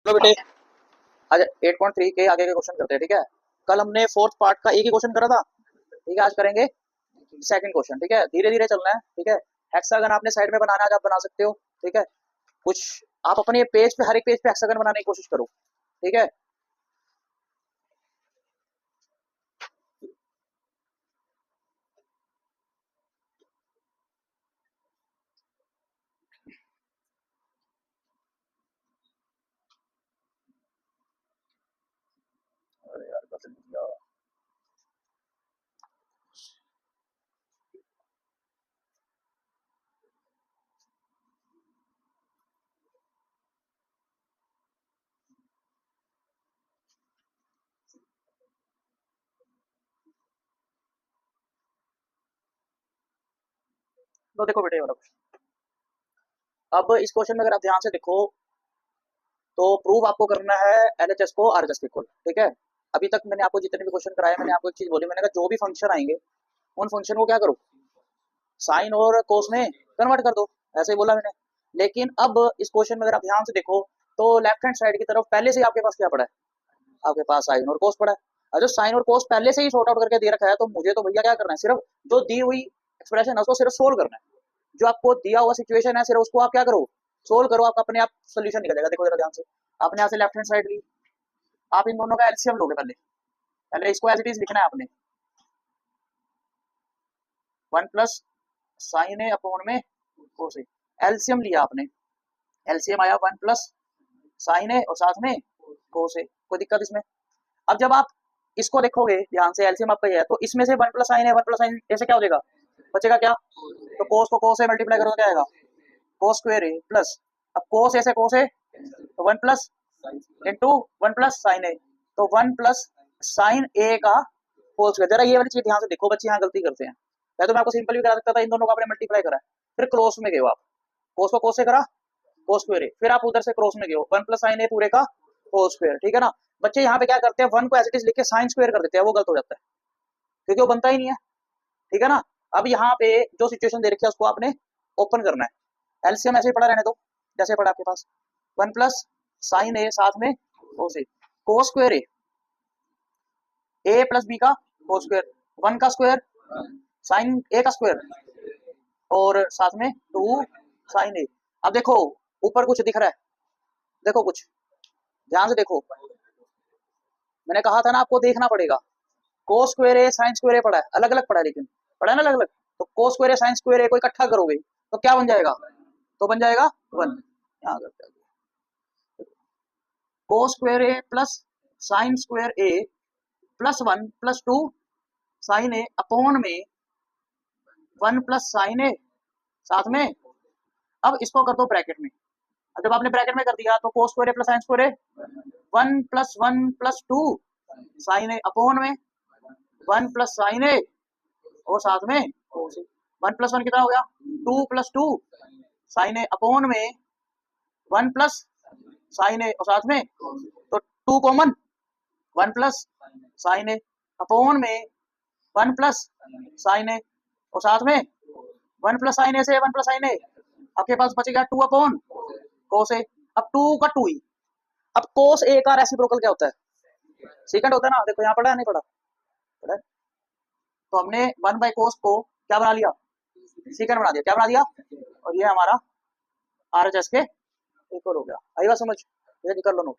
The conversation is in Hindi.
चलो बेटे, आज 8.3 के आगे के क्वेश्चन करते हैं। ठीक है, कल हमने फोर्थ पार्ट का एक ही क्वेश्चन करा था। ठीक है, आज करेंगे सेकंड क्वेश्चन। ठीक है, धीरे धीरे चलना है। ठीक है, हेक्सागन आपने साइड में बनाना है, आज आप बना सकते हो। ठीक है, कुछ आप अपने पेज पे, हर एक पेज पे हेक्सागन बनाने की कोशिश करो। ठीक है, अरे यार कैसे नहीं किया? तो देखो बेटे, ये वाला क्वेश्चन, अब इस क्वेश्चन में अगर आप ध्यान से देखो तो प्रूव आपको करना है एलएचएस को आरएचएस के इक्वल। ठीक है, अभी तक मैंने आपको जितने भी क्वेश्चन कराए, मैंने आपको एक चीज बोली, मैंने कहा जो भी फंक्शन आएंगे उन फंक्शन को क्या करो, साइन और कोस में कन्वर्ट कर दो। ऐसे ही बोला मैंने। लेकिन अब इस क्वेश्चन में अगर आप ध्यान से देखो तो लेफ्ट हैंड साइड की तरफ पहले से ही आपके पास क्या पड़ा है, आपके पास साइन और कोस पड़ा है। और जो साइन और कोस पहले से ही सॉर्ट आउट करके दे रखा है, तो मुझे तो भैया क्या करना है, सिर्फ जो दी हुई एक्सप्रेशन है उसको सिर्फ सोल्व करना है। जो आपको दिया हुआ सिचुएशन है सिर्फ उसको आप क्या करो, सोल्व करो, आपका अपने आप सोल्यूशन निकलेगा। देखो जरा ध्यान से, आपने यहाँ से लेफ्ट हैंड साइड ली, आप इन दोनों का एलसीएम लोगे। पहले पहले इसको एज इट इज लिखना है आपने, 1 प्लस साइन ए अपॉन में कोस ए। एलसीएम लिया आपने, एलसीएम आया 1 प्लस साइन ए और साथ में कोस ए। कोई दिक्कत इसमें? अब जब आप इसको देखोगे ध्यान से, एलसीएम आपका ये है, तो इसमें से 1 प्लस साइन है, 1 प्लस साइन ऐसे क्या हो जाएगा, बचेगा क्या? तो कोस को कोस से मल्टीप्लाई करोगे क्या आएगा, कोस स्क्वायर ए प्लस, अब कोस ऐसे कोस है तो 1 प्लस इंटू 1 प्लस साइन ए, तो 1 प्लस साइन ए का होल स्क्वायर। जरा ये वाली चीज ध्यान से देखो, बच्चे यहाँ गलती करते हैं। मैं तो मैं आपको सिंपल भी करा सकता था, इन दोनों को आपने मल्टीप्लाई करा, फिर क्रॉस में गए हो आप, कोस को कोस से करा, कोस स्क्वायर ए, फिर आप उधर से क्रॉस में गए हो, 1 प्लस साइन ए पूरे का होल स्क्वायर। ठीक है ना? बच्चे यहाँ पे क्या करते हैं, 1 को एज इट इज लिख के साइन स्क्वायर कर देते हैं, वो गलत हो जाता है क्योंकि वो बनता ही नहीं है। ठीक है ना? अब यहाँ पे जो सिचुएशन दे रखी है उसको आपने ओपन करना है। एलसीएम ऐसे ही पड़ा रहने दो जैसे पड़ा आपके पास, 1 प्लस साइन ए साथ में कोस ए, कोस स्क्वायर ए प्लस बी का होल स्क्वायर, 1 का स्क्वायर साइन ए का स्क्वायर और साथ में 2 साइन ए। अब देखो ऊपर कुछ दिख रहा है, देखो कुछ ध्यान से देखो, मैंने कहा था ना आपको देखना पड़ेगा। कोस स्क्वायर ए साइन स्क्वायर ए पड़ा है, अलग अलग पड़ा है, लेकिन पड़ा है ना अलग अलग। तो कोस स्क्वायर ए साइन स्क्वायर ए को इकट्ठा करोगे तो क्या बन जाएगा, तो बन जाएगा 1। यहाँ करते हैं, कोस स्क्वायर ए प्लस साइन स्क्वायर ए प्लस 1 प्लस 2 साइन ए अपॉन में 1 प्लस साइन ए साथ में, अब इसको कर दो ब्रैकेट में। अब जब आपने ब्रैकेट में कर दिया तो कोस स्क्वायर ए प्लस साइन स्क्वायर ए 1 प्लस 1 प्लस 2 साइन ए अपॉन में 1 प्लस साइन ए और साथ में 1 प्लस 1 कितना हो गया, 2 प्लस 2 साइन ए अपॉन में 1 प्लस साइन ए और साथ में, तो 2 कॉमन, 1 प्लस साइन ए अपॉन में 1 प्लस साइन ए और साथ में 1 प्लस साइन ए से 1 प्लस साइन ए, आपके पास बचेगा 2 अपॉन कोस ए। अब 2 का 2 ही, अब कोस ए का रेसिप्रोकल क्या होता है, सेकंड होता है ना। देखो यहाँ पढ़ा है नहीं पढ़ा, पढ़ा है? तो हमने 1/कोस को क्या बना लिया, सेकंड बना दिया। क्या बना दिया, और ये हमारा आरएचएस के इक्वल हो गया। आई बात समझ, ये कर लो नोट।